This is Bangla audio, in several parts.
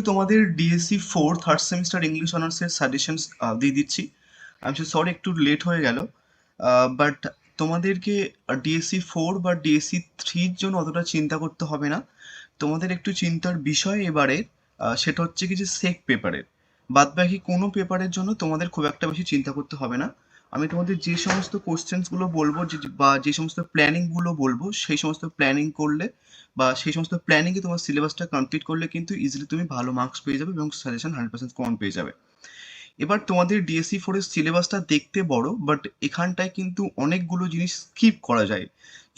তোমাদের ডিএসসি 4 থার্ড সেমিস্টার ইংলিশ অনার্সের সাজেশনস দিয়ে দিচ্ছি। আমি সরি একটু লেট হয়ে গেল, বাট তোমাদেরকে ডিএসসি 4 বা ডিএসসি 3 এর জন্য অতটা চিন্তা করতে হবে না। তোমাদের একটু চিন্তার বিষয় এবারে সেটা হচ্ছে কি যে সেক পেপারের বাদবাকি কোনো পেপারের জন্য তোমাদের খুব একটা বেশি চিন্তা করতে হবে না। আমি তোমাদের যে সমস্ত কোশ্চেন্সগুলো বলবো বা যে সমস্ত প্ল্যানিংগুলো বলবো সেই সমস্ত প্ল্যানিং করলে বা সেই সমস্ত প্ল্যানিংয়ে তোমার সিলেবাসটা কমপ্লিট করলে কিন্তু ইজিলি তুমি ভালো মার্কস পেয়ে যাবে এবং সাজেশন 100% কমন পেয়ে যাবে। এবার তোমাদের ডিএসসি 4 এর সিলেবাসটা দেখতে বড়, বাট এখানটায় কিন্তু অনেকগুলো জিনিস স্কিপ করা যায়।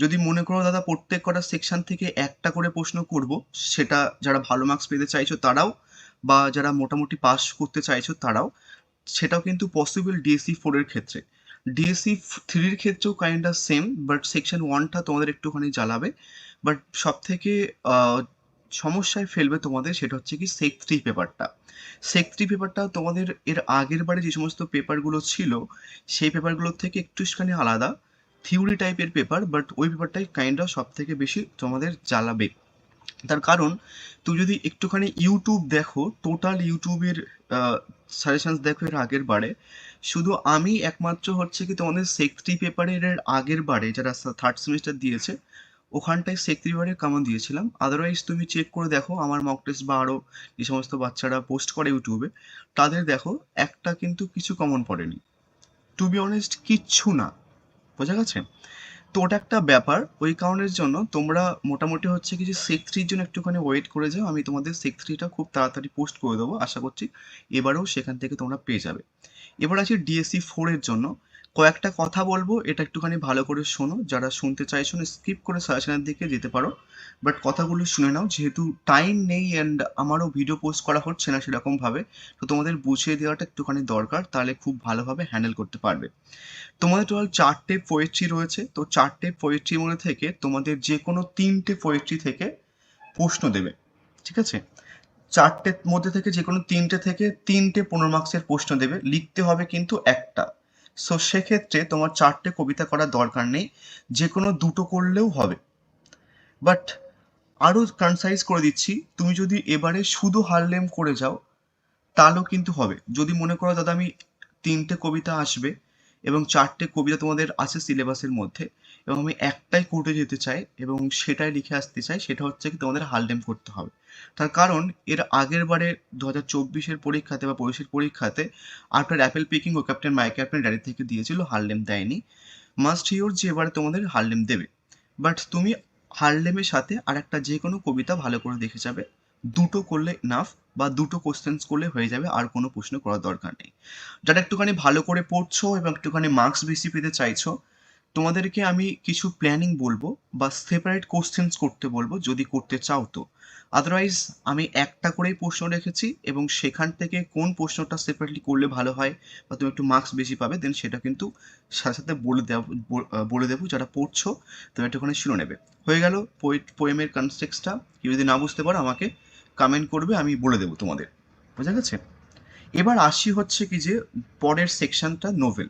যদি মনে করো দাদা প্রত্যেক কটা সেকশন থেকে একটা করে প্রশ্ন করব, সেটা যারা ভালো মার্কস পেতে চাইছো তারাও বা যারা মোটামুটি পাস করতে চাইছো তারাও, সেটাও কিন্তু পসিবল ডিএসসি 4 এর ক্ষেত্রে। ডিএসসি 3 এর ক্ষেত্রেও কাইন্ড সেম, বাট সেকশন 1টা তোমাদের একটুখানি জ্বালাবে। বাট সব থেকে সমস্যায় ফেলবে তোমাদের সেটা হচ্ছে কি সেক 3 পেপারটা। সেক 3 পেপারটা তোমাদের এর আগের বারে যে সমস্ত পেপারগুলো ছিল সেই পেপারগুলোর থেকে একটুখানি আলাদা, থিওরি টাইপের পেপার, বাট ওই পেপারটাই কাইন্ড সব থেকে বেশি তোমাদের জ্বালাবে। তার কারণ তুমি যদি একটুখানি ইউটিউব দেখো, টোটাল ইউটিউবের সাজেশনস দেখো এর আগের বারে, শুধু আমি একমাত্র হচ্ছে কি তোমাদের সেক 3 পেপারের এর আগের বারে যারা থার্ড সেমিস্টার দিয়েছে ওখানটায় সেক 3 পেপারের কমন দিয়েছিলাম। আদারওয়াইজ তুমি চেক করে দেখো আমার মক টেস্ট বা আরও যে সমস্ত বাচ্চারা পোস্ট করে ইউটিউবে তাদের দেখো একটা কিন্তু কিছু কমন পড়েনি, টু বি অনেস্ট কিচ্ছু না। বোঝা গেছে? তো ওটা একটা ব্যাপার, ওই কারণের জন্য তোমরা মোটামুটি হচ্ছে কি যে সেক 3 এর জন্য একটুখানি ওয়েট করে যাও। আমি তোমাদের সেক 3টা খুব তাড়াতাড়ি পোস্ট করে দেবো, আশা করছি এবারেও সেখান থেকে তোমরা পেয়ে যাবে। এবার আছে ডিএসসি 4 এর জন্য কয়েকটা কথা বলবো, এটা একটুখানি ভালো করে শোনো। যারা শুনতে চাইছো না স্কিপ করে সাজেশনের দিকে যেতে পারো, বাট কথাগুলো শুনে নাও যেহেতু টাইম নেই অ্যান্ড আমারও ভিডিও পোস্ট করা হচ্ছে না সেরকমভাবে। তো তোমাদের বুঝিয়ে দেওয়াটা একটুখানি দরকার, তাহলে খুব ভালোভাবে হ্যান্ডেল করতে পারবে। তোমাদের টোটাল 4টে পোয়েট্রি রয়েছে, তো 4টে পোয়েট্রির মধ্যে থেকে তোমাদের যে কোনো 3টে পোয়েট্রি থেকে প্রশ্ন দেবে। ঠিক আছে? 4টের মধ্যে থেকে যে কোনো 3টে থেকে 3টে 15 মার্কসের প্রশ্ন দেবে, লিখতে হবে কিন্তু একটা। সো সেক্ষেত্রে তোমার 4টে কবিতা করার দরকার নেই, যে কোনো দুটো করলেও হবে। বাট আরও কনসাইজ করে দিচ্ছি, তুমি যদি এবারে শুধু হারলেম করে যাও তাহলেও কিন্তু হবে। যদি মনে করো দাদা আমি 3টে কবিতা আসবে এবং 4টে কবিতা তোমাদের আছে সিলেবাসের মধ্যে এবং আমি একটাই কোর্টে যেতে চাই এবং সেটাই লিখে আসতে চাই, সেটা হচ্ছে কি তোমাদের হালডেম করতে হবে। তার কারণ এর আগের বারে 2024-এর পরীক্ষাতে বা 25-এর পরীক্ষাতে আফটার অ্যাপেল পিকিং ও ক্যাপ্টেন মাই ক্যাপ্টেন ডায়েরি থেকে দিয়েছিল, হারলেম দেয়নি। মাস্ট হিওর যে এবারে তোমাদের হারলেম দেবে। বাট তুমি হারলেমের সাথে আর একটা যে কোনো কবিতা ভালো করে দেখে যাবে, দুটো করলে নাফ বা দুটো কোশ্চেন্স করলে হয়ে যাবে, আর কোনো প্রশ্ন করার দরকার নেই। যারা একটুখানি ভালো করে পড়ছো এবং একটুখানি মার্কস বেশি পেতে চাইছো তোমাদেরকে আমি কিছু প্ল্যানিং বলবো বা সেপারেট কোশ্চেন্স করতে বলবো যদি করতে চাও তো। আদারওয়াইজ আমি একটা করেই প্রশ্ন রেখেছি এবং সেখান থেকে কোন প্রশ্নটা সেপারেটলি করলে ভালো হয় বা তুমি একটু মার্কস বেশি পাবে দেন সেটা কিন্তু সাথে সাথে বলে দেবো। যারা পড়ছো তুমি একটুখানি শুনে নেবে। হয়ে গেল পোয়েমের কনটেক্সটটা। কেউ যদি না বুঝতে পারো আমাকে কমেন্ট করবে, আমি বলে দেবো তোমাদের। বোঝা গেছে? এবার আসি হচ্ছে কি যে পরের সেকশনটা নোভেল।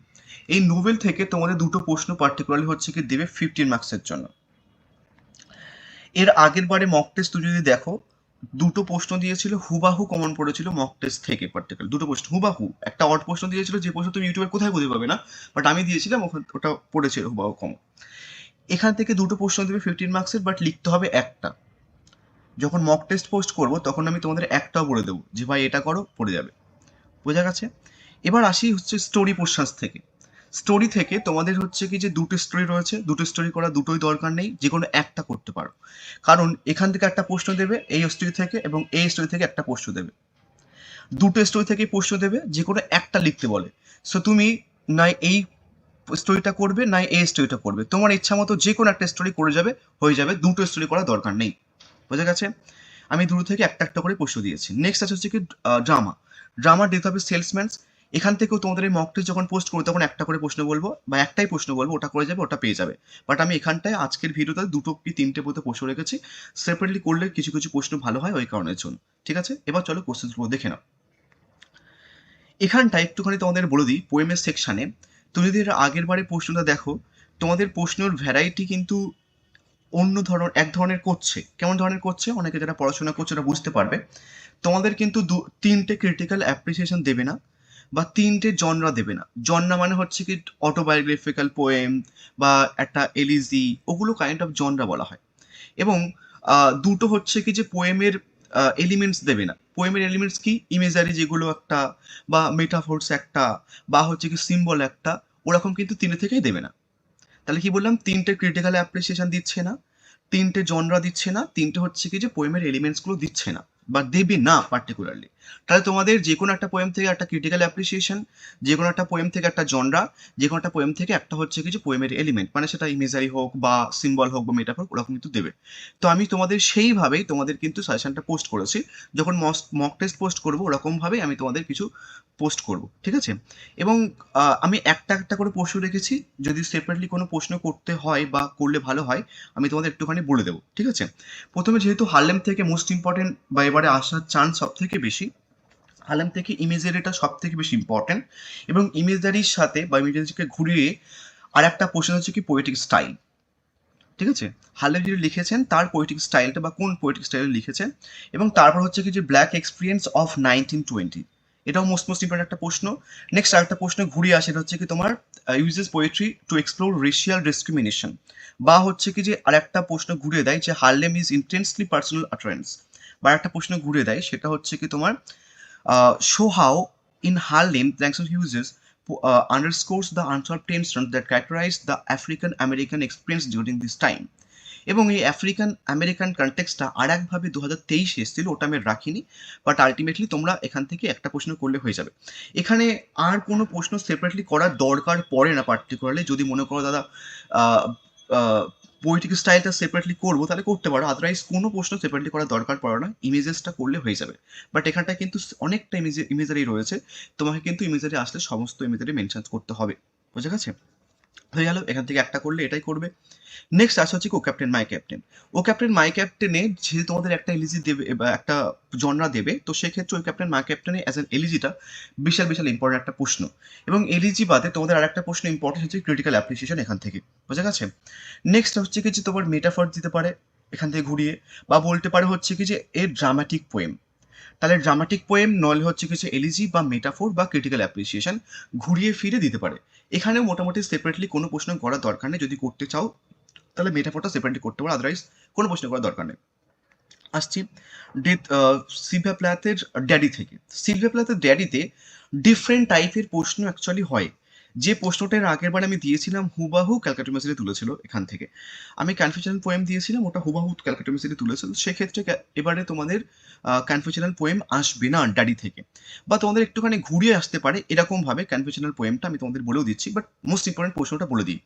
এই নোভেল থেকে তোমাদের দুটো প্রশ্ন পার্টিকুলারলি হচ্ছে কি দেবে 15 মার্কসের জন্য। এর আগের বারে মক টেস্ট তুমি যদি দেখো দুটো প্রশ্ন দিয়েছিল, হুবাহু কমন পড়েছিল মক টেস্ট থেকে। পার্টিকুলার দুটো প্রশ্ন হুবাহু, একটা অড প্রশ্ন দিয়েছিল যে প্রশ্ন তুমি ইউটিউবে কোথায় খুঁজে পাবে না, বাট আমি দিয়েছিলাম ওটা পড়েছিল হুবাহু কমন। এখান থেকে দুটো প্রশ্ন দেবে 15 মার্কসের, বাট লিখতে হবে একটা। যখন মক টেস্ট পোস্ট করবো তখন আমি তোমাদের একটাও বলে দেবো যে ভাই এটা করো, পড়ে যাবে। বোঝা গেছে? এবার আসি হচ্ছে স্টোরি পোর্শনস থেকে। স্টোরি থেকে তোমাদের হচ্ছে কি যে দুটো স্টোরি রয়েছে, দুটো স্টোরি করা দুটোই দরকার নেই, যে কোনো একটা করতে পারো। কারণ এখান থেকে একটা প্রশ্ন দেবে এই স্টোরি থেকে এবং এই স্টোরি থেকে একটা প্রশ্ন দেবে, দুটো স্টোরি থেকে প্রশ্ন দেবে, যে কোনো একটা লিখতে বলে। সো তুমি নাই এই স্টোরিটা করবে নাই এই স্টোরিটা করবে, তোমার ইচ্ছা মতো যে কোনো একটা স্টোরি করে যাবে, হয়ে যাবে, দুটো স্টোরি করার দরকার নেই। বোঝা গেছে? আমি দুটো থেকে একটা একটা করে প্রশ্ন দিয়েছি। নেক্সট আছে হচ্ছে কি ড্রামা। ড্রামার দিতে হবে সেলসম্যানস। এখান থেকেও তোমাদের এই মক টেস্ট যখন পোস্ট করবো তখন একটা করে প্রশ্ন বলবো বা একটাই প্রশ্ন বলবো, ওটা করে যাবে, ওটা পেয়ে যাবে। বাট আমি এখানটায় আজকের ভিডিওতে দুটো কি তিনটে পর্যন্ত প্রশ্ন রেখেছি, সেপারেটলি করলে কিছু কিছু প্রশ্ন ভালো হয় ওই কারণের জন্য। ঠিক আছে? এবার চলো কোশ্চেনগুলো দেখে নাও। এখানটায় একটুখানি তোমাদের বলে দিই, পোয়েমের সেকশানে তুমি যদি এর আগের বারে প্রশ্নটা দেখো, তোমাদের প্রশ্নের ভ্যারাইটি কিন্তু এক ধরনের করছে। কেমন ধরনের করছে? অনেকে যারা পড়াশোনা করছে ওরা বুঝতে পারবে। তোমাদের কিন্তু 3টে ক্রিটিক্যাল অ্যাপ্রিসিয়েশন দেবে না বা 3টে জনরা দেবে না। জনরা মানে হচ্ছে কি অটোবায়োগ্রাফিক্যাল পোয়েম বা একটা এলিজি, ওগুলো কাইন্ড অফ জনরা বলা হয়। এবং দুটো হচ্ছে কি যে পোয়েমের এলিমেন্টস দেবে না। পোয়েমের এলিমেন্টস কি? ইমেজারি যেগুলো একটা, বা মেটাফোর্স একটা, বা হচ্ছে কি সিম্বল একটা, ওরকম কিন্তু 3টে থেকেই দেবে না। তাহলে কি বললাম? 3টে ক্রিটিক্যাল অ্যাপ্রিসিয়েশন দিচ্ছে না, 3টে জনরা দিচ্ছে না, 3টে হচ্ছে কি যে পোয়েমের এলিমেন্টসগুলো দিচ্ছে না বা দেবে না পার্টিকুলারলি। তাহলে তোমাদের যে কোনো একটা পোয়েম থেকে একটা ক্রিটিক্যাল অ্যাপ্রিসিয়েশন, যে কোনো একটা পোয়েম থেকে একটা জনরা, যে কোনো একটা পোয়েম থেকে একটা হচ্ছে কি যে পোয়েমের এলিমেন্ট, মানে সেটা ইমেজারি হোক বা সিম্বল হোক বা মেটাফর, ওরকম কিন্তু দেবে। তো আমি তোমাদের সেইভাবেই তোমাদের কিন্তু সাজেশনটা পোস্ট করেছি। যখন মক টেস্ট পোস্ট করবো ওরকমভাবেই আমি তোমাদের কিছু পোস্ট করব, ঠিক আছে? এবং আমি একটা একটা করে প্রশ্ন রেখেছি। যদি সেপারেটলি কোনো প্রশ্ন করতে হয় বা করলে ভালো হয়, আমি তোমাদের একটুখানি বলে দেবো, ঠিক আছে? প্রথমে যেহেতু হারলেম থেকে মোস্ট ইম্পর্টেন্ট বা এবারে আসার চান্স সব থেকে বেশি, হারলেম থেকে ইমেজারিটা সব থেকে বেশি ইম্পর্টেন্ট। এবং ইমেজারির সাথে বা ইমেজারিকে ঘুরিয়ে আর একটা প্রশ্ন হচ্ছে কি পোয়েটিক স্টাইল, ঠিক আছে? হারলেম যেটা লিখেছেন তার পোয়েটিক স্টাইলটা বা কোন পোয়েটিক স্টাইলে লিখেছেন। এবং তারপর হচ্ছে কি যে ব্ল্যাক এক্সপিরিয়েন্স অফ 1920, এটাও মোস্ট ইম্পর্টেন্ট একটা প্রশ্ন। নেক্সট আরেকটা প্রশ্ন ঘুরিয়ে আসে, এটা হচ্ছে কি তোমার uses poetry to explore racial discrimination, বা হচ্ছে কি যে আরেকটা প্রশ্ন ঘুরিয়ে দেয় যে হারলেম ইজ ইন্টেন্সলি পার্সোনাল আটারেন্স, বা একটা প্রশ্ন ঘুরিয়ে দেয় সেটা হচ্ছে কি তোমার show how in Harlem, Langston Hughes underscores the unsolved tensions that characterize the African American experience during this time. এবং এই আফ্রিকান আমেরিকান কনটেক্সটটা আর একভাবে 2023 এসেছিল, ওটা আমি রাখিনি, বাট আলটিমেটলি তোমরা এখান থেকে একটা প্রশ্ন করলে হয়ে যাবে। এখানে আর কোনো প্রশ্ন সেপারেটলি করার দরকার পড়ে না পার্টিকুলারলি। যদি মনে করো দাদা পোয়েটিক স্টাইলটা সেপারেটলি করবো, তাহলে করতে পারো, আদারওয়াইজ কোনো প্রশ্ন সেপারেটলি করার দরকার পড়ে না, ইমেজেসটা করলে হয়ে যাবে। বাট এখানটায় কিন্তু অনেকটা ইমেজারি রয়েছে, তোমাকে কিন্তু ইমেজারি আসলে সমস্ত ইমেজারি মেনশন করতে হবে। বুঝে গেছে? হয়ে গেল, এখান থেকে একটা করলে এটাই করবে। নেক্সট আসা হচ্ছে O captain my captain. O captain my ক্যাপ্টেনে যে তোমাদের একটা এলিজি দেবে বা একটা জনরা দেবে, তো সেক্ষেত্রে ওই ক্যাপ্টেন মাই ক্যাপ্টেনে অ্যাজ এন এলিজিটা বিশাল বিশাল ইম্পর্টেন্ট একটা প্রশ্ন। এবং এলিজি বাদে তোমাদের আর একটা প্রশ্ন ইম্পর্টেন্ট হচ্ছে ক্রিটিক্যাল অ্যাপ্রিসিয়েশন, এখান থেকে। বোঝা গেছে? নেক্সট হচ্ছে কি যে তোমার মেটাফর দিতে পারে এখান থেকে ঘুরিয়ে, বা বলতে পারে হচ্ছে কি যে এর ড্রামাটিক পোয়েম। তাহলে ড্রামাটিক পোয়েম নলে হচ্ছে কিছু এলিজি বা মেটাফোর বা ক্রিটিক্যাল অ্যাপ্রিসিয়েশন ঘুরিয়ে ফিরে দিতে পারে। এখানেও মোটামুটি সেপারেটলি কোনো প্রশ্ন করার দরকার নেই। যদি করতে চাও তাহলে মেটাফোরটা সেপারেটলি করতে পারো, আদারওয়াইজ কোনো প্রশ্ন করার দরকার নেই। আসছি সিলভিয়া প্ল্যাথের ড্যাডি থেকে। সিলভিয়া প্ল্যাথের ড্যাডিতে ডিফারেন্ট টাইপের প্রশ্ন অ্যাকচুয়ালি হয়। যে প্রশ্নটা এর আগের বার আমি দিয়েছিলাম হুবাহু ক্যালকাটা ইউনিভার্সিটি তুলেছিল এখান থেকে। আমি কনফিউশনাল পোয়েম দিয়েছিলাম, ওটা হুবাহু ক্যালকাটা ইউনিভার্সিটি তুলেছিল। সেক্ষেত্রে এবারে তোমাদের কনফিউশনাল পোয়েম আসবে না ড্যাডি থেকে, বা তোমাদের একটুখানি ঘুরিয়ে আসতে পারে এরকমভাবে কনফিউশনাল পোয়েমটা আমি তোমাদের বলেও দিচ্ছি, বাট মোস্ট ইম্পর্টেন্ট প্রশ্নটা বলে দিই।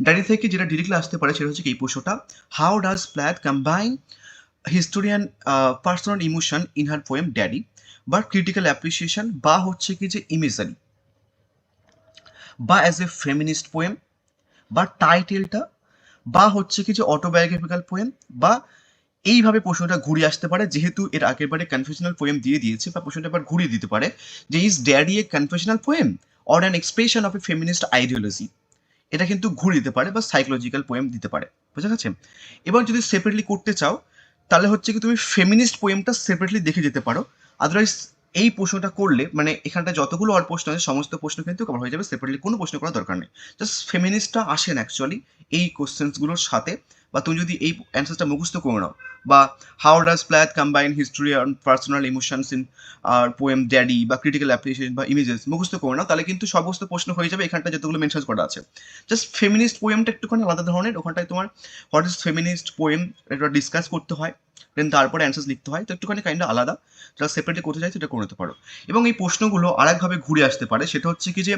ড্যাডি থেকে যেটা ডিরেক্টলি আসতে পারে সেটা হচ্ছে কি এই প্রশ্নটা, how does Plath combine historian personal emotion in her poem Daddy, বা ক্রিটিক্যাল অ্যাপ্রিসিয়েশন, বা হচ্ছে কি যে ইমেজারি, বা অ্যাজ এ ফেমিনিস্ট পোয়েম, বা টাইটেলটা, বা হচ্ছে কি যে অটোবায়োগ্রাফিক্যাল পোয়েম, বা এইভাবে প্রশ্নটা ঘুরিয়ে আসতে পারে। যেহেতু এর আগের বারে কনফেশনাল পোয়েম দিয়ে দিয়েছে, বা প্রশ্নটা এবার ঘুরিয়ে দিতে পারে যে is daddy A confessional poem or an expression of A feminist ideology. এটা কিন্তু ঘুরিয়ে দিতে পারে, বা সাইকোলজিক্যাল পোয়েম দিতে পারে। বুঝা গেছে? এবার যদি সেপারেটলি করতে চাও তাহলে হচ্ছে কি তুমি ফেমিনিস্ট পোয়েমটা সেপারেটলি দেখে যেতে পারো। আদারওয়াইজ এই প্রশ্নটা করলে মানে এখানটা যতগুলো আর প্রশ্ন আছে সমস্ত প্রশ্ন কিন্তু কভার হয়ে যাবে, সেপারেটলি কোনো প্রশ্ন করার দরকার নেই। জাস্ট ফেমিনিস্টটা আসেন অ্যাকচুয়ালি এই কোশ্চেন্সগুলোর সাথে, বা তুমি যদি এই অ্যান্সারটা মুখস্থ করে নাও, বা how does Plath combine history and personal emotions in her poem Daddy, বা ক্রিটিক্যাল অ্যাপ্রিসিয়েশন বা ইমেজেস মুখস্থ করে নাও, তাহলে কিন্তু সমস্ত প্রশ্ন হয়ে যাবে এখানটা যতগুলো মেনশন করা আছে। জাস্ট ফেমিনিস্ট পোয়েমটা একটুখানি আলাদা ধরনের, ওখানটায় তোমার হোয়াট ইজ ফেমিনিস্ট পোয়েম এটা ডিসকাস করতে হয়, দেন তারপরে অ্যান্সার্স লিখতে হয়, তো একটুখানি কাইন্ড আলাদা। যারা সেপারেটলি করতে চাই সেটা করে নিতে পারো। এবং এই প্রশ্নগুলো আরেকভাবে ঘুরে আসতে পারে, সেটা হচ্ছে কি যে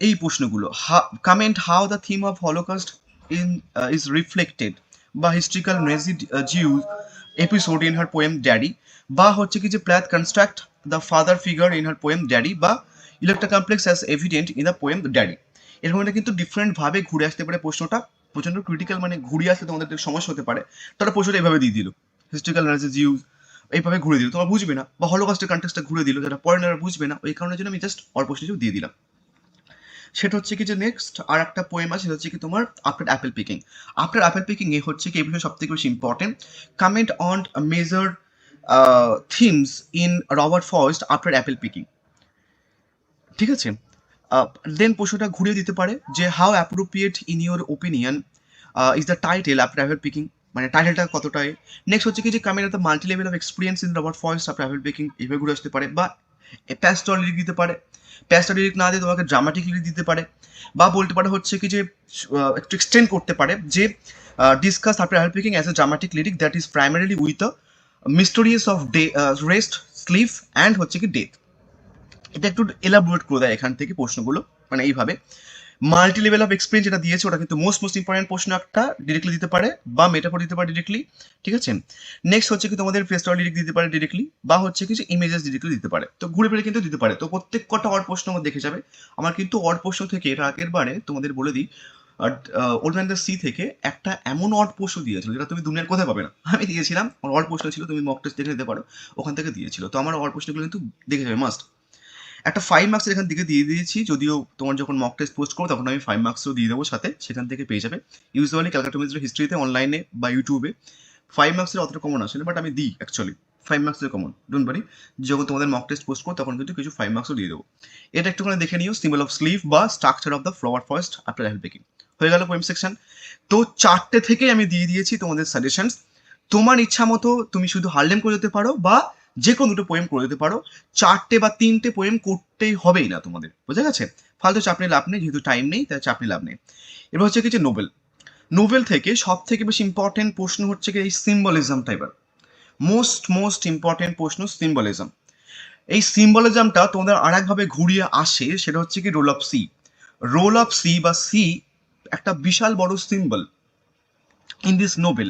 এই প্রশ্নগুলো comment how the theme of Holocaust in is reflected বা historical Nazi Jew episode in her poem Daddy, বা হচ্ছে কি যে Plath construct the father figure in her poem Daddy, বা Electra complex as evident in the poem Daddy. এরকম এটা কিন্তু ডিফারেন্ট ভাবে ঘুরে আসতে পারে প্রশ্নটা। প্রচন্ড ক্রিটিক্যাল মানে ঘুরিয়ে আসতে তোমাদের একটু সমস্যা হতে পারে। তারা প্রশ্নটা এইভাবে দিয়ে দিল, হিস্ট্রিক্যাল অ্যানালিসিস ইউজ, এইভাবে ঘুরে দিল, তোমরা বুঝবে না, বা হলোকাস্টের কন্টেক্সটটা ঘুরে দিল, যারা পড়ে না বুঝবে না, ওই কারণের জন্য আমি জাস্ট অল্প কিছু দিয়ে দিলাম। সেটা হচ্ছে কি যে নেক্সট আর একটা পোয়েম আছে, সেটা হচ্ছে কি তোমার After Apple Picking. After Apple Picking এ হচ্ছে কি এই বিষয়ে সব থেকে বেশি important, comment on major themes in Robert Frost After Apple Picking. ঠিক আছে, দেন প্রশ্নটা ঘুরিয়ে দিতে পারে যে how appropriate in your opinion is the title After Apple Picking, মানে টাইটেলটা কতটাই। নেক্সট হচ্ছে কি যে coming the multi level of experience in Robert Frost After Apple Picking, এইভাবে ঘুরে আসতে পারে। বা প্যাস্টল লিরিক দিতে পারে, প্যাস্টল লিরিক না দিয়ে তোমাকে ড্রামাটিক লিরিক দিতে পারে। বা বলতে পারে হচ্ছে কি যে একটু এক্সটেন্ড করতে পারে যে discuss after Apple picking as a dramatic lyric that is primarily with a mysterious of day rest sleep and হচ্ছে কি ডেথ। এটা একটু এলাবোরেট করে দেয় এখান থেকে প্রশ্নগুলো, মানে এইভাবে। মাল্টি লেভেল অফ এক্সপিরিয়েন্স যেটা দিয়েছে ওটা কিন্তু মোস্ট ইম্পর্টেন্ট প্রশ্ন একটা, ডিরেক্টলি দিতে পারে বা মেটাফোর দিতে পারে ডিরেক্টলি। ঠিক আছে, নেক্সট হচ্ছে কি তোমাদের ফেস্টাল লিরিক দিতে পারে ডিরেক্টলি, বা হচ্ছে কি যে ইমেজেস ডিরেক্টলি দিতে পারে। তো ঘুরে ফিরে কিন্তু দিতে পারে। তো প্রত্যেক কটা অড প্রশ্ন আমার দেখে যাবে। আমার কিন্তু অড প্রশ্ন থেকে এর আগের বারে তোমাদের বলে দিই, ওল্ড ম্যান দ্য সি থেকে একটা এমন অড প্রশ্ন দিয়েছিল যেটা তুমি দুনিয়ার কোথায় পাবে না, আমি দিয়েছিলাম। অড প্রশ্ন ছিল, তুমি মক টেস্ট দেখে নিতে পারো, ওখান থেকে দিয়েছিল। তো আমার অড প্রশ্নগুলো কিন্তু দেখে যাবে মাস্ট। একটা 5 মার্কসের এখান থেকে দিয়ে দিয়েছি, যদিও তোমার যখন মক টেস্ট পোস্ট করো তখন আমি 5 মার্কসও দিয়ে দেবো সাথে, সেখান থেকে পেয়ে যাবে। ইউজুয়ালি ক্যালকাটোমেট্রির হিস্ট্রিতে অনলাইনে বা ইউটিউবে 5 মার্কসের অতটা কমন আসে না, বাট আমি দিই অ্যাকচুয়ালি 5 মার্কসের কমন। ডোন্ট ওয়ারি, যখন তোমাদের মক টেস্ট পোস্ট করো তখন কিন্তু কিছু 5 মার্কসও দিয়ে দেবো। এটা একটুখানি দেখে নিও, সিম্বল অফ স্লিভ বা structure of the flower forest after apple picking. হয়ে গেল পোয়েম সেকশন। তো 4টে থেকেই আমি দিয়ে দিয়েছি তোমাদের সাজেশনস। তোমার ইচ্ছা মতো তুমি শুধু হারলেম করে যেতে পারো বা যে কোনো দুটো পোয়েম করে দিতে পারো। 4টে বা 3টে পোয়েম করতেই হবেই না তোমাদের, বুঝা গেছে? ফালতু চাপ নিয়ে লাভ নেই, যেহেতু টাইম নেই তাই চাপ নিয়ে লাভ নেই। এবার হচ্ছে কিছু নোবেল। নোবেল থেকে সব থেকে বেশি ইম্পর্টেন্ট প্রশ্ন হচ্ছে কি এই সিম্বলিজমটা। এবার মোস্ট ইম্পর্টেন্ট প্রশ্ন সিম্বলিজম। এই সিম্বলিজমটা তোমাদের আর একভাবে ঘুরিয়ে আসে, সেটা হচ্ছে কি role of sea. Role of sea বা সি একটা বিশাল বড় সিম্বল ইন দিস নোবেল।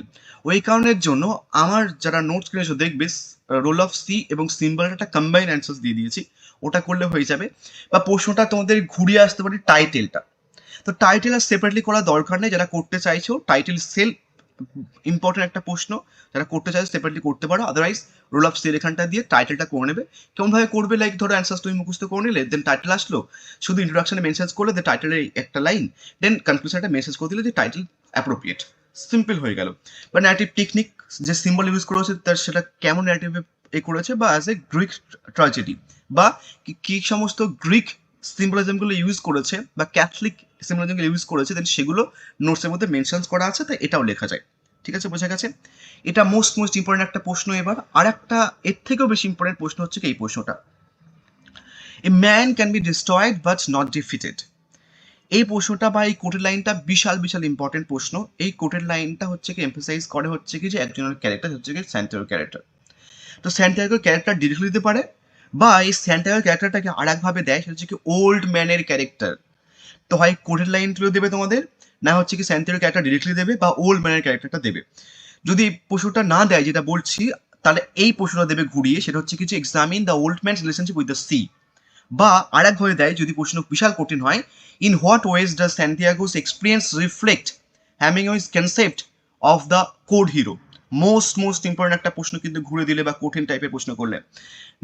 ওই কারণের জন্য আমার যারা নোটস কিনেছো দেখবে রোল অফ সি এবং সিম্বলের একটা কম্বাইন অ্যান্সার্স দিয়ে দিয়েছি, ওটা করলে হয়ে যাবে। বা প্রশ্নটা তোমাদের ঘুরিয়ে আসতে পারে টাইটেলটা। তো টাইটেল আর সেপারেটলি করার দরকার নেই, যারা করতে চাইছো টাইটেল সেলফ ইম্পর্টেন্ট একটা প্রশ্ন, যারা করতে চাইছো সেপারেটলি করতে পারো। আদারওয়াইজ রোল অফ সেল এখানটা দিয়ে টাইটেলটা করে নেবে। কেমনভাবে করবে, লাইক ধরো অ্যান্সার্স তুমি মুখস্থ করে নিলে, দেন টাইটেল আসলো, শুধু ইন্ট্রোডাকশনে মেনশন করলে যে টাইটেলের একটা লাইন, দেন কনক্লুশনটা মেসেজ করে দিলে যে টাইটেল অ্যাপ্রোপ্রিয়েট। সিম্পল হয়ে গেল। বা ন্যারেটিভ টেকনিক, যে সিম্বল ইউজ করেছে তার সেটা কেমন ন্যারেটিভে এ করেছে, বা অ্যাজ এ গ্রিক ট্র্যাজেডি, বা কি সমস্ত গ্রিক সিম্বলিজমগুলো ইউজ করেছে বা ক্যাথলিক সিম্বলিজমগুলো ইউজ করেছে, দেন সেগুলো নোটসের মধ্যে মেনশন করা আছে, তাই এটাও লেখা যায়। ঠিক আছে, বোঝা গেছে? এটা মোস্ট ইম্পর্টেন্ট একটা প্রশ্ন। এবার আর একটা এর থেকেও বেশি ইম্পর্টেন্ট প্রশ্ন হচ্ছে কি এই প্রশ্নটা, a man can be destroyed but not defeated. এই প্রশ্নটা বা এই কোটের লাইনটা বিশাল ইম্পর্টেন্ট প্রশ্ন। এই কোটের লাইনটা হচ্ছে কি এমফাসাইজ করে হচ্ছে কি যে একজনের ক্যারেক্টার হচ্ছে কি স্যান্টিয়াগোর ক্যারেক্টার। তো স্যান্টিয়াগোর ক্যারেক্টার ডিরেক্টলি দিতে পারে, বা এই স্যান্টিয়াগোর ক্যারেক্টারটাকে আর একভাবে দেয়, সেটা হচ্ছে কি ওল্ড ম্যানের ক্যারেক্টার। তো হয় কোটের লাইন তুলে দেবে তোমাদের, না হচ্ছে কি স্যান্টিয়াগোর ক্যারেক্টার ডিরেক্টলি দেবে, বা ওল্ড ম্যানের ক্যারেক্টারটা দেবে। যদি প্রশ্নটা না দেয় যেটা বলছি, তাহলে এই প্রশ্নটা দেবে ঘুরিয়ে, সেটা হচ্ছে কিছু examine the old man's relationship with the sea. বা আর এক ভাবে দেয় যদি প্রশ্ন বিশাল কঠিন হয়, in what ways does Santiago's experience reflect Hemingway's concept of the code hero. Most important একটা প্রশ্ন কিন্তু ঘুরে দিলে বা কঠিন টাইপের প্রশ্ন করলে।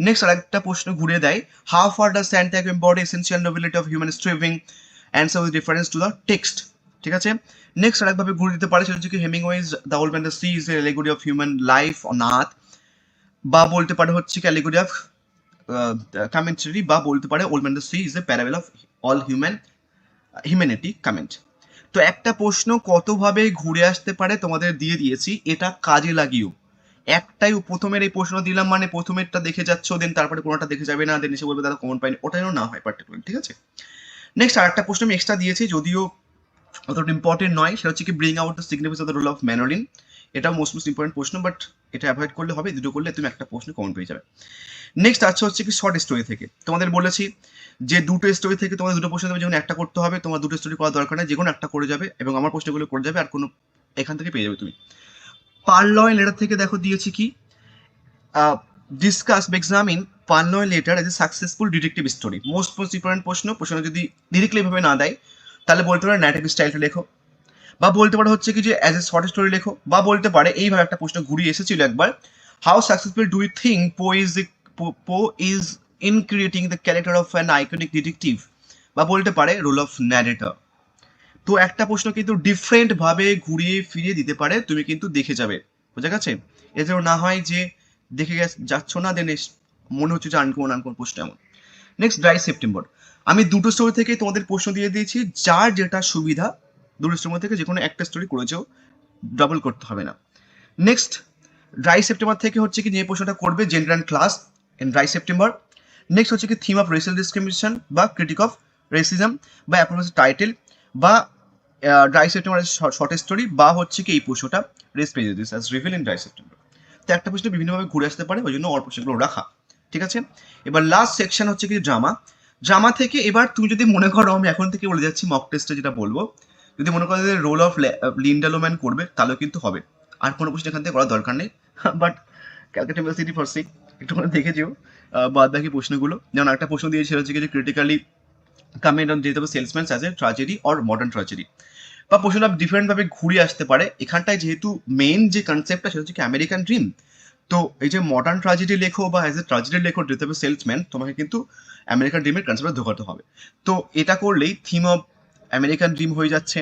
নেক্সট আর একটা প্রশ্ন ঘুরে দেয়, how far does Santiago embody essential nobility of human striving, answer with reference to the text. ঠিক আছে, নেক্সট আর একভাবে ঘুরে দিতে পারে, সেটা হচ্ছে কি Hemingway's The Old Man The Sea is a allegory of human life on earth. বা বলতে পারে হচ্ছে কি অ্যালিগরি অফ কমেন্টারি, বা বলতে পারে Old Man The Sea is a parable of all humanity comment. তো একটা প্রশ্ন কতভাবে ঘুরে আসতে পারে তোমাদের দিয়ে দিয়েছি, এটা কাজে লাগিও। একটাই প্রথমের এই প্রশ্ন দিলাম মানে প্রথমেরটা দেখে যাচ্ছ, দেন তারপরে কোনোটা দেখে যাবে না, দেন এসে বলবে দাদা কমন পাইনি, ওটা যেন না হয় পার্টিকুলার। ঠিক আছে, নেক্সট আর একটা প্রশ্ন আমি এক্সট্রা দিয়েছি, যদিও অতটা ইম্পর্টেন্ট নয়, সেটা হচ্ছে কি bring out the significance of the role of Manolin. এটা মোস্ট ইম্পর্টেন্ট প্রশ্ন, বাট এটা অ্যাভয়েড করলে হবে, দুটো করলে তুমি একটা প্রশ্ন কমন পেয়ে যাবে। নেক্সট আছে হচ্ছে কি শর্ট স্টোরি থেকে। তোমাদের বলেছি যে দুটো স্টোরি থেকে তোমাদের দুটো প্রশ্ন দেবে, যেমন একটা করতে হবে, তোমার দুটো স্টোরি করার দরকার নেই, যে কোনো একটা করে যাবে এবং আমার প্রশ্নগুলো করে যাবে, আর কোনো এখান থেকে পেয়ে যাবে তুমি। পার্লয় লেটার থেকে দেখো দিয়েছি কি, ডিসকাস বা examine Purloined Letter as a successful detective story. Most important প্রশ্ন যদি ডিরেক্টলি ভাবে না দেয়, তাহলে বলতে পারে ন্যারেটিভ স্টাইলটা লেখো, বা বলতে পারে হচ্ছে কি যে অ্যাজ এ শর্ট স্টোরি লেখো, বা বলতে পারে এইভাবে একটা প্রশ্ন ঘুরিয়ে এসেছিল একবার, how successful do you think Poe is in creating the character of an iconic detective বা বলতে পারে রোল অফ ন্যারেটর। তো একটা প্রশ্ন কিন্তু ডিফারেন্ট ভাবে ঘুরিয়ে ফিরিয়ে দিতে পারে, তুমি কিন্তু দেখে যাবে, বোঝা গেছে? এছাড়াও না হয় যে দেখে যাচ্ছ না, দেন মনে হচ্ছে যে আনকমন আনকমন প্রশ্ন এমন। Next, dry September. আমি দুটো স্টোরি থেকে তোমাদের প্রশ্ন দিয়ে দিয়েছি, যার যেটা সুবিধা দুটো স্টোরি থেকে যে কোনো একটা স্টোরি করেছো, ডাবল করতে হবে না। নেক্সট, ড্রাই সেপ্টেম্বর থেকে হচ্ছে কি যে প্রশ্নটা করবে gender and class in dry September. Next হচ্ছে কি থিম অফ রেসিয়াল ডিসক্রিমিনেশন বা ক্রিটিক অফ রেসিজম বা অ্যাপ্রোচ টাইটেল বা ড্রাই সেপ্টেম্বরের শর্ট স্টোরি বা হচ্ছে কি এই প্রশ্নটা race prejudice as reveal in dry September. তো একটা প্রশ্ন বিভিন্নভাবে ঘুরে আসতে পারে, ওই জন্য অল্প প্রশ্নগুলো রাখা, ঠিক আছে? এবার লাস্ট সেকশন হচ্ছে কি ড্রামা। ড্রামা থেকে এবার তুমি যদি মনে করো, আমি এখন থেকে বলে যাচ্ছি মক টেস্টে যেটা বলবো, যদি মনে করো যে রোল অফ লিন্ডালোম্যান করবে, তাহলেও কিন্তু হবে, আর কোনো প্রশ্ন এখান থেকে করার দরকার নেই। বাট ক্যালকাটা ইউনিভার্সিটি ফার্সি একটুখানি দেখে যেও বাদ বাকি প্রশ্নগুলো। যেমন একটা প্রশ্ন দিয়েছে হচ্ছে কি যে ক্রিটিক্যালি কমেন্ট অন যেতে হবে salesman as a tragedy or modern tragedy, বা প্রশ্নটা ডিফারেন্ট ভাবে ঘুরে আসতে পারে। এখানটায় যেহেতু মেইন যে কনসেপ্টটা সেটা হচ্ছে কি আমেরিকান ড্রিম, তো এই যে মডার্ন ট্র্যাজেডি লেখো বা অ্যাজ এ ট্র্যাজেডি লেখো যেতে হবে সেলসম্যান, তোমাকে কিন্তু আমেরিকান ড্রিমের কনসেপ্টটা ঢোকাতে হবে। তো এটা করলেই থিম অফ আমেরিকান ড্রিম হয়ে যাচ্ছে,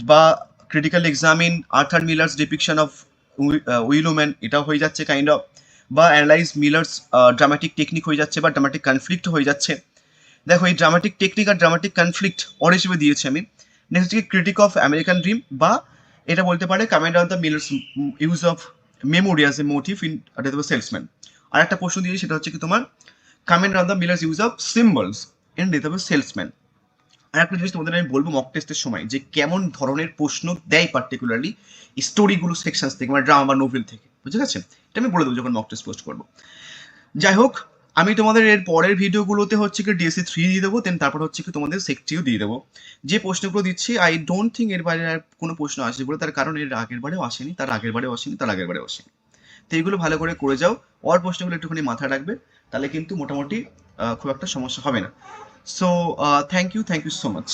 বা critical examine Arthur Miller's depiction of Willy Loman, এটাও হয়ে যাচ্ছে কাইন্ড অফ, বা অ্যানালাইজ মিলার্স ড্রামাটিক টেকনিক হয়ে যাচ্ছে, বা ড্রামাটিক কনফ্লিক্ট হয়ে যাচ্ছে। দেখো এই ড্রামাটিক টেকনিক আর ড্রামাটিক কনফ্লিক্ট অর হিসেবে দিয়েছি আমি। নেক্সট হচ্ছে ক্রিটিক অফ আমেরিকান ড্রিম, বা এটা বলতে পারে comment on the Miller's use of memory as a motif in Death of Salesman. আর একটা প্রশ্ন দিয়েছি সেটা হচ্ছে কি তোমার comment on the Miller's use of symbols in Death of Salesman. আর একটা জিনিস তোমাদের আমি বলবো মক টেস্টের সময় যে কেমন ধরনের প্রশ্ন দেয় পার্টিকুলারলি স্টোরিগুলো সেকশনস থেকে, মানে ড্রামা বা নোভেল থেকে, বুঝে গেছে? এটা আমি বলে দেবো যখন মক টেস্ট পোস্ট করবো। যাই হোক, আমি তোমাদের এর পরের ভিডিওগুলোতে হচ্ছে কি ডিএসসি 3 দিয়ে দেবো, দেন তারপর হচ্ছে কি তোমাদের সেকটিও দিয়ে দেবো। যে প্রশ্নগুলো দিচ্ছি আই ডোন্ট থিঙ্ক এর বাইরে আর কোনো প্রশ্ন আসবে বলে, তার কারণ এর আগের বারেও আসেনি, তার আগের বারেও আসেনি, তার আগের বারেও আসেনি। তো এইগুলো ভালো করে করে যাও, অর প্রশ্নগুলো একটুখানি মাথায় রাখবে, তাহলে কিন্তু মোটামুটি খুব একটা সমস্যা হবে না। So thank you so much.